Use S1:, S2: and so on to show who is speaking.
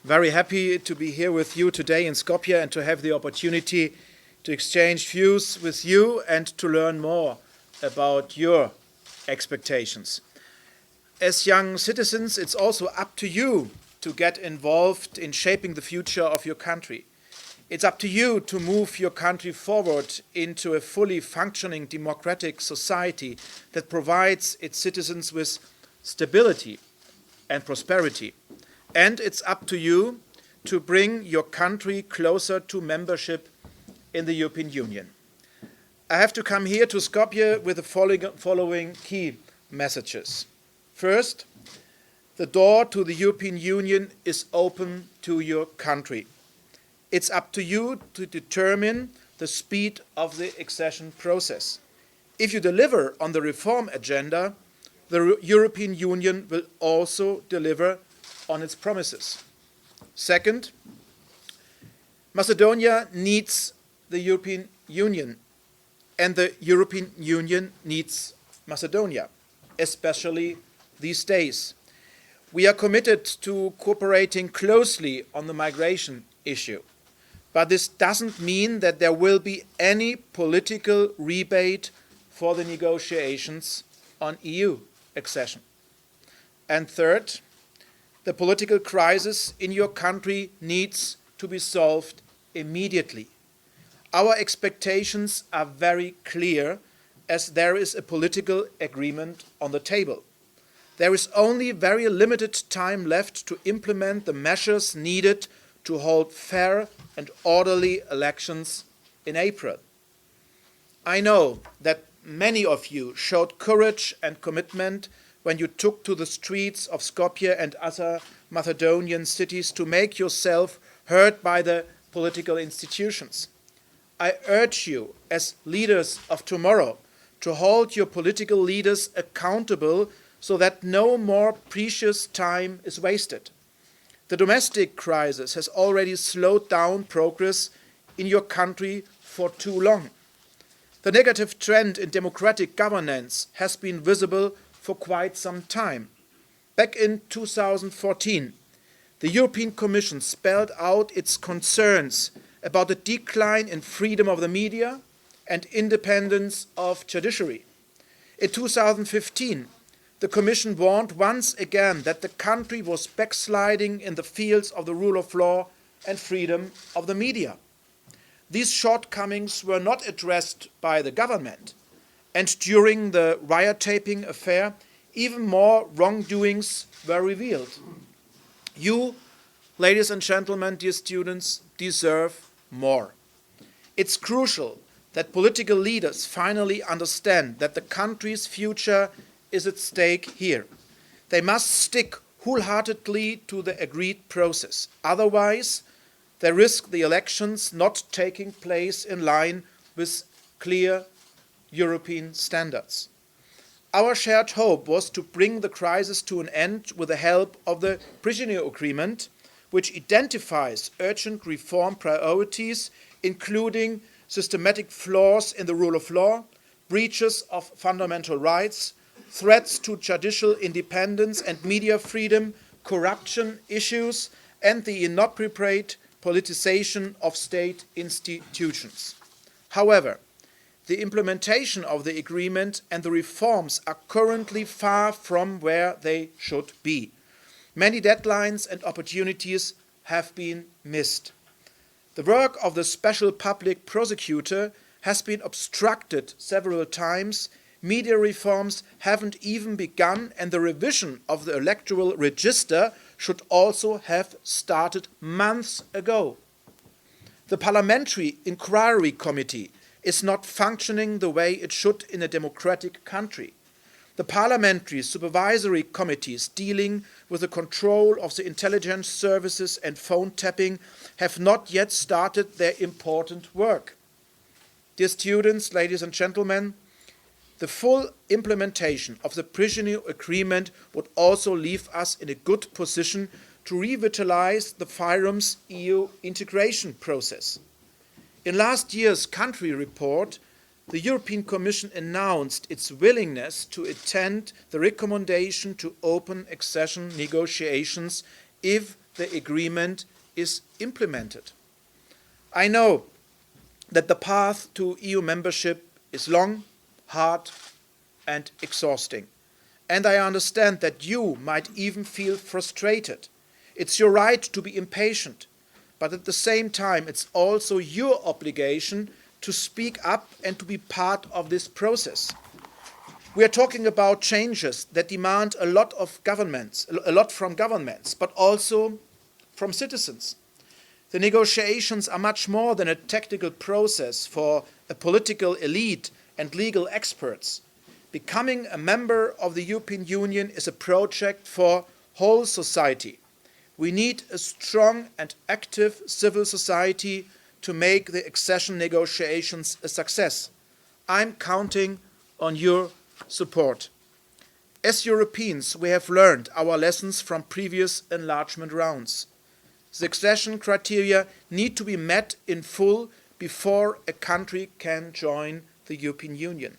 S1: very happy to be here with you today in Skopje and to have the opportunity to exchange views with you and to learn more about your expectations. As young citizens, it's also up to you to get involved in shaping the future of your country. It's up to you to move your country forward into a fully functioning democratic society that provides its citizens with stability and prosperity. And it's up to you to bring your country closer to membership in the European Union. I have to come here to Skopje with the following key messages. First, the door to the European Union is open to your country. It's up to you to determine the speed of the accession process. If you deliver on the reform agenda, the European Union will also deliver on its promises. Second, Macedonia needs the European Union, and the European Union needs Macedonia, especially these days. We are committed to cooperating closely on the migration issue, but this doesn't mean that there will be any political rebate for the negotiations on EU accession. And third, the political crisis in your country needs to be solved immediately. Our expectations are very clear, as there is a political agreement on the table. There is only very limited time left to implement the measures needed to hold fair and orderly elections in April. I know that many of you showed courage and commitment when you took to the streets of Skopje and other Macedonian cities to make yourself heard by the political institutions. I urge you, as leaders of tomorrow, to hold your political leaders accountable so that no more precious time is wasted. The domestic crisis has already slowed down progress in your country for too long. The negative trend in democratic governance has been visible for quite some time. Back in 2014, the European Commission spelled out its concerns about the decline in freedom of the media and independence of judiciary. In 2015, the Commission warned once again that the country was backsliding in the fields of the rule of law and freedom of the media. These shortcomings were not addressed by the government, and during the wiretapping affair, even more wrongdoings were revealed. You, ladies and gentlemen, dear students, deserve more. It's crucial that political leaders finally understand that the country's future is at stake here. They must stick wholeheartedly to the agreed process. Otherwise, they risk the elections not taking place in line with clear European standards. Our shared hope was to bring the crisis to an end with the help of the Pristina Agreement, which identifies urgent reform priorities, including systematic flaws in the rule of law, breaches of fundamental rights, threats to judicial independence and media freedom, corruption issues, and the inappropriate politicization of state institutions. However, the implementation of the agreement and the reforms are currently far from where they should be. Many deadlines and opportunities have been missed. The work of the Special Public Prosecutor has been obstructed several times. Media reforms haven't even begun, and the revision of the electoral register should also have started months ago. The Parliamentary Inquiry Committee is not functioning the way it should in a democratic country. The parliamentary supervisory committees dealing with the control of the intelligence services and phone tapping have not yet started their important work. Dear students, ladies and gentlemen, the full implementation of the Pristina Agreement would also leave us in a good position to revitalize the FYROM's EU integration process. In last year's country report, the European Commission announced its willingness to attend the recommendation to open accession negotiations if the agreement is implemented. I know that the path to EU membership is long, hard, and exhausting. And I understand that you might even feel frustrated. It's your right to be impatient, but at the same time, it's also your obligation to speak up and to be part of this process. We are talking about changes that demand a lot from governments, but also from citizens. The negotiations are much more than a technical process for a political elite and legal experts. Becoming a member of the European Union is a project for whole society. We need a strong and active civil society to make the accession negotiations a success. I'm counting on your support. As Europeans, we have learned our lessons from previous enlargement rounds. The accession criteria need to be met in full before a country can join the European Union.